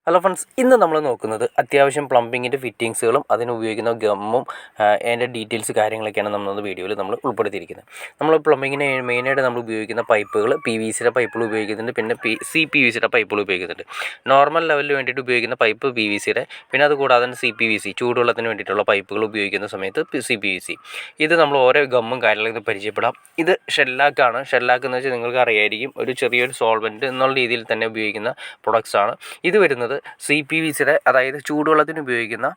Hello friends, ഇന്ന് നമ്മൾ നോക്കുന്നത് അത്യാവശ്യം പ്ലംബിങ്ങിൻ്റെ ഫിറ്റിങ്സുകളും അതിനുപയോഗിക്കുന്ന ഗമ്മും അതിൻ്റെ ഡീറ്റെയിൽസ് കാര്യങ്ങളൊക്കെയാണ് നമ്മൾ വീഡിയോയിൽ നമ്മൾ ഉൾപ്പെടുത്തിയിരിക്കുന്നത്. നമ്മൾ പ്ലംബിങ്ങിന് മെയിനായിട്ട് നമ്മൾ ഉപയോഗിക്കുന്ന പൈപ്പുകൾ PVC പൈപ്പുകൾ ഉപയോഗിക്കുന്നുണ്ട്, പിന്നെ CPVC പൈപ്പുകൾ ഉപയോഗിക്കുന്നുണ്ട്. നോർമൽ ലെവലിൽ വേണ്ടിയിട്ട് ഉപയോഗിക്കുന്ന പൈപ്പ് PVC, പിന്നെ അതുകൂടാതെ തന്നെ CPVC ചൂടുവെള്ളത്തിന് വേണ്ടിയിട്ടുള്ള പൈപ്പുകൾ ഉപയോഗിക്കുന്ന സമയത്ത് CPVC. ഇത് നമ്മൾ ഓരോ ഗമ്മും കാര്യങ്ങളൊക്കെ പരിചയപ്പെടാം. ഇത് ഷെല്ലാക്കാണ്. ഷെല്ലാക്ക് എന്ന് വെച്ചാൽ നിങ്ങൾക്ക് അറിയായിരിക്കും, ഒരു ചെറിയൊരു സോൾവെൻറ്റ് എന്നുള്ള രീതിയിൽ തന്നെ ഉപയോഗിക്കുന്ന പ്രൊഡക്ട്സാണ്. ഇത് വരുന്നത് CPVC, അതായത് ചൂടുവെള്ളത്തിന് ഉപയോഗിക്കുന്ന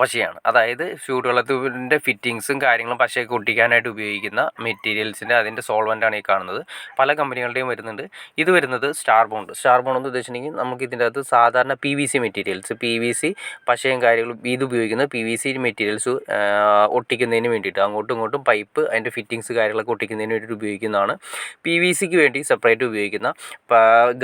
പശയാണ്. അതായത് ചൂടുവെള്ളത്തിൻ്റെ ഫിറ്റിങ്സും കാര്യങ്ങളും പശയൊക്കെ ഒട്ടിക്കാനായിട്ട് ഉപയോഗിക്കുന്ന മെറ്റീരിയൽസിൻ്റെ അതിൻ്റെ സോൾവെൻ്റാണ് ഈ കാണുന്നത്. പല കമ്പനികളുടെയും വരുന്നുണ്ട്. ഇത് വരുന്നത് സ്റ്റാർ ബോണ്ട് എന്ന് ഉദ്ദേശിച്ചിട്ടുണ്ടെങ്കിൽ നമുക്ക് ഇതിൻ്റെ അകത്ത് സാധാരണ PVC മെറ്റീരിയൽസ്, PVC പശയും കാര്യങ്ങളും ഇത് ഉപയോഗിക്കുന്ന PVC മെറ്റീരിയൽസ് ഒട്ടിക്കുന്നതിന് വേണ്ടിയിട്ട് അങ്ങോട്ടും ഇങ്ങോട്ടും പൈപ്പ് അതിൻ്റെ ഫിറ്റിങ്സ് കാര്യങ്ങളൊക്കെ ഒട്ടിക്കുന്നതിന് വേണ്ടിയിട്ട് ഉപയോഗിക്കുന്നതാണ്. PVCക്ക് വേണ്ടി സെപ്പറേറ്റ് ഉപയോഗിക്കുന്ന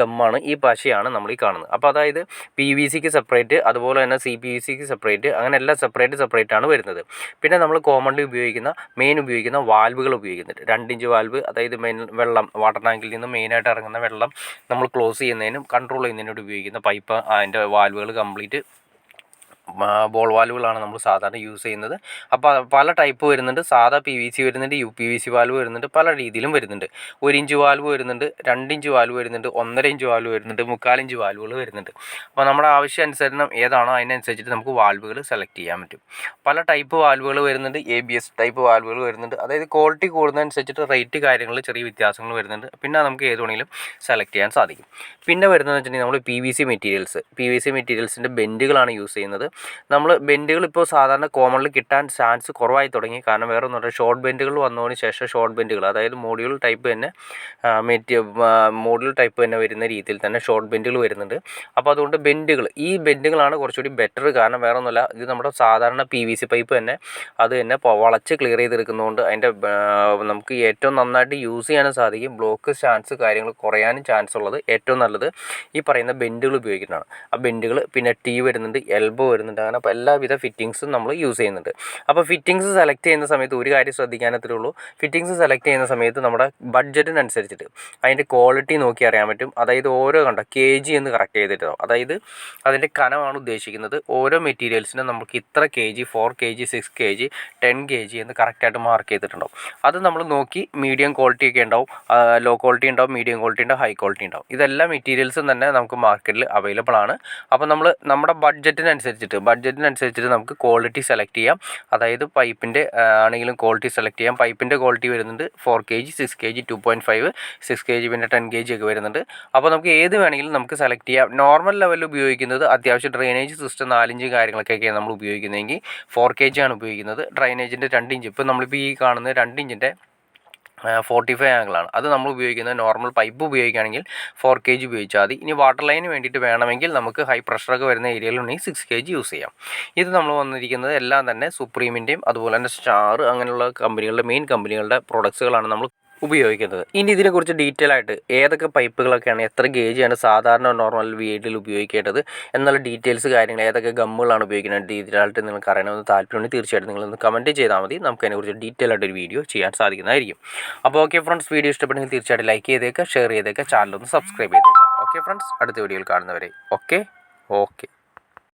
ഗമ്മാണ് ഈ പശയാണ് നമ്മൾ ഈ കാണുന്നത്. അപ്പോൾ അതായത് PVCക്ക് സെപ്പറേറ്റ്, അതുപോലെ തന്നെ CPVCക്ക് സെപ്പറേറ്റ്, അങ്ങനെ എല്ലാം സെപ്പറേറ്റ് ആണ് വരുന്നത്. പിന്നെ നമ്മൾ കോമൺലി ഉപയോഗിക്കുന്ന വാൽവുകൾ ഉപയോഗിക്കുന്നുണ്ട്. 2 ഇഞ്ച് വാൽവ്, അതായത് വെള്ളം വാട്ടർ ടാങ്കിൽ നിന്ന് മെയിനായിട്ട് ഇറങ്ങുന്ന വെള്ളം നമ്മൾ ക്ലോസ് ചെയ്യുന്നതിനും കൺട്രോൾ ചെയ്യുന്നതിനും ഉപയോഗിക്കുന്ന പൈപ്പ്, അതിൻ്റെ വാൽവുകൾ കംപ്ലീറ്റ് ബോൾ വാൽവുകളാണ് നമ്മൾ സാധാരണ യൂസ് ചെയ്യുന്നത്. അപ്പോൾ പല ടൈപ്പ് വരുന്നുണ്ട്. സാധാ PVC വരുന്നുണ്ട്, UPVC വാൽവ് വരുന്നുണ്ട്, പല രീതിയിലും വരുന്നുണ്ട്. 1 ഇഞ്ച് വാൽവ് വരുന്നുണ്ട്, 2 ഇഞ്ച് വാൽവ് വരുന്നുണ്ട്, 1.5 ഇഞ്ച് വാൽവ് വരുന്നുണ്ട്, 3/4 ഇഞ്ച് വാൽവുകൾ വരുന്നുണ്ട്. അപ്പോൾ നമ്മുടെ ആവശ്യാനുസരണം ഏതാണോ അതിനനുസരിച്ചിട്ട് നമുക്ക് വാൽവുകൾ സെലക്ട് ചെയ്യാൻ പറ്റും. പല ടൈപ്പ് വാൽവുകൾ വരുന്നുണ്ട്. ABS ടൈപ്പ് വാൽവുകൾ വരുന്നുണ്ട്. അതായത് ക്വാളിറ്റി കൂടുന്നതനുസരിച്ചിട്ട് റേറ്റ് കാര്യങ്ങൾ ചെറിയ വ്യത്യാസങ്ങൾ വരുന്നുണ്ട്. പിന്നെ നമുക്ക് ഏത് വേണമെങ്കിലും സെലക്ട് ചെയ്യാൻ സാധിക്കും. പിന്നെ വരുന്നതെന്ന് വെച്ചിട്ടുണ്ടെങ്കിൽ നമ്മൾ PVC മെറ്റീരിയൽസിൻ്റെ ബെൻഡുകളാണ് യൂസ് ചെയ്യുന്നത്. നമ്മൾ ബെൻഡുകൾ ഇപ്പോൾ സാധാരണ കോമൺലി കിട്ടാൻ ചാൻസ് കുറവായി തുടങ്ങി. കാരണം വേറെ ഒന്നും പറയുക, ഷോർട്ട് ബെൻഡുകൾ വന്നതിന് ശേഷം ഷോർട്ട് ബെൻഡുകൾ, അതായത് മോഡ്യൂൾ ടൈപ്പ് തന്നെ വരുന്ന രീതിയിൽ തന്നെ ഷോർട്ട് ബെൻഡുകൾ വരുന്നുണ്ട്. അപ്പോൾ അതുകൊണ്ട് ഈ ബെൻഡുകളാണ് കുറച്ചുകൂടി ബെറ്റർ. കാരണം വേറെ ഒന്നുമില്ല, ഇത് നമ്മുടെ സാധാരണ PVC പൈപ്പ് തന്നെ അത് തന്നെ വളച്ച് ക്ലിയർ ചെയ്തെടുക്കുന്നതുകൊണ്ട് അതിൻ്റെ നമുക്ക് ഏറ്റവും നന്നായിട്ട് യൂസ് ചെയ്യാനും സാധിക്കും. ബ്ലോക്ക് ചാൻസ് കാര്യങ്ങൾ കുറയാനും ചാൻസ് ഉള്ളത് ഏറ്റവും നല്ലത് ഈ പറയുന്ന ബെൻഡുകൾ ഉപയോഗിക്കുന്നതാണ്. ആ ബെൻഡുകൾ പിന്നെ T വരുന്നുണ്ട്, എൽബോ വരുന്നുണ്ട്, അങ്ങനെ അപ്പോൾ എല്ലാവിധ ഫിറ്റിങ്സും നമ്മൾ യൂസ് ചെയ്യുന്നുണ്ട്. അപ്പോൾ ഫിറ്റിങ്സ് സെലക്ട് ചെയ്യുന്ന സമയത്ത് ഒരു കാര്യം ശ്രദ്ധിക്കാനത്രേ ഉള്ളൂ. ഫിറ്റിങ്സ് സെലക്ട് ചെയ്യുന്ന സമയത്ത് നമ്മുടെ ബഡ്ജറ്റിനനുസരിച്ചിട്ട് അതിൻ്റെ ക്വാളിറ്റി നോക്കി അറിയാൻ പറ്റും. അതായത് ഓരോ KG എന്ന് കറക്റ്റ് ചെയ്തിട്ടോ, അതായത് അതിൻ്റെ കനമാണ് ഉദ്ദേശിക്കുന്നത്. ഓരോ മെറ്റീരിയൽസിനും നമുക്ക് ഇത്ര KG, 4 KG, 6 KG, 10 KG എന്ന് കറക്റ്റായിട്ട് മാർക്ക് ചെയ്തിട്ടുണ്ടാവും. അത് നമ്മൾ നോക്കി മീഡിയം ക്വാളിറ്റി ഒക്കെ ഉണ്ടാവും, ലോ ക്വാളിറ്റി ഉണ്ടാവും, മീഡിയം ക്വാളിറ്റി ഉണ്ടാവും, ഹൈ ക്വാളിറ്റി ഉണ്ടാവും. ഇതെല്ലാം മെറ്റീരിയൽസും തന്നെ നമുക്ക് മാർക്കറ്റിൽ അവൈലബിൾ ആണ്. അപ്പോൾ നമ്മൾ നമ്മുടെ ബഡ്ജറ്റിനനുസരിച്ചിട്ട് നമുക്ക് ക്വാളിറ്റി സെലക്ട് ചെയ്യാം. അതായത് പൈപ്പിൻ്റെ ആണെങ്കിലും ക്വാളിറ്റി സെലക്ട് ചെയ്യാം. പൈപ്പിൻ്റെ ക്വാളിറ്റി വരുന്നുണ്ട് 4 KG, 6 KG, 2.5, 6 KG, പിന്നെ 10 KG ഒക്കെ വരുന്നുണ്ട്. അപ്പോൾ നമുക്ക് ഏത് വേണമെങ്കിലും നമുക്ക് സെലക്ട് ചെയ്യാം. നോർമൽ ലെവലിൽ ഉപയോഗിക്കുന്നത് അത്യാവശ്യം ഡ്രെയിനേജ് സിസ്റ്റം 4 ഇഞ്ച് കാര്യങ്ങളൊക്കെയാണ് നമ്മൾ ഉപയോഗിക്കുന്നതെങ്കിൽ 4 KG ആണ് ഉപയോഗിക്കുന്നത്. ഡ്രെയിനേജിൻ്റെ 2 ഇഞ്ച്, ഇപ്പോൾ നമ്മളിപ്പോൾ ഈ കാണുന്ന 2 ഇഞ്ചിൻ്റെ 45 ആംഗിളാണ്. അത് നമ്മൾ ഉപയോഗിക്കുന്നത് നോർമൽ പൈപ്പ് ഉപയോഗിക്കുകയാണെങ്കിൽ 4 KG ഉപയോഗിച്ചാൽ മതി. ഇനി വാട്ടർ ലൈന് വേണ്ടിയിട്ട് വേണമെങ്കിൽ നമുക്ക് ഹൈ പ്രഷറൊക്കെ വരുന്ന ഏരിയയിലുണ്ടെങ്കിൽ 6 KG യൂസ് ചെയ്യാം. ഇത് നമ്മൾ വന്നിരിക്കുന്നത് എല്ലാം തന്നെ സുപ്രീമിൻ്റെയും അതുപോലെ തന്നെ സ്റ്റാർ അങ്ങനെയുള്ള മെയിൻ കമ്പനികളുടെ പ്രൊഡക്ട്സുകളാണ് നമ്മൾ ഉപയോഗിക്കുന്നത്. ഇനി ഇതിനെക്കുറിച്ച് ഡീറ്റെയിൽ ആയിട്ട് ഏതൊക്കെ പൈപ്പുകളൊക്കെയാണ്, എത്ര ഗേജാണ് സാധാരണ നോർമൽ വീട്ടിൽ ഉപയോഗിക്കേണ്ടത് എന്നുള്ള ഡീറ്റെയിൽസ് കാര്യങ്ങൾ, ഏതൊക്കെ ഗമ്മുകളാണ് ഉപയോഗിക്കുന്നത് ഡീറ്റെയിലായിട്ട് നിങ്ങൾക്ക് അറിയണമെന്ന് താല്പര്യമുണ്ടെങ്കിൽ തീർച്ചയായിട്ടും നിങ്ങളൊന്ന് കമൻറ്റ് ചെയ്താൽ മതി. നമുക്ക് അതിനെക്കുറിച്ച് ഡീറ്റെയിൽ ആയിട്ടൊരു വീഡിയോ ചെയ്യാൻ സാധിക്കുന്നതായിരിക്കും. അപ്പോൾ ഓക്കെ ഫ്രണ്ട്സ്, വീഡിയോ ഇഷ്ടപ്പെട്ടെങ്കിൽ തീർച്ചയായിട്ടും ലൈക്ക് ചെയ്തേക്കുക, ഷെയർ ചെയ്തേക്കുക, ചാനലൊന്ന് സബ്സ്ക്രൈബ് ചെയ്തേക്കുക. ഓക്കെ ഫ്രണ്ട്സ്, അടുത്ത വീഡിയോയിൽ കാണുന്നവരെ ഓക്കെ.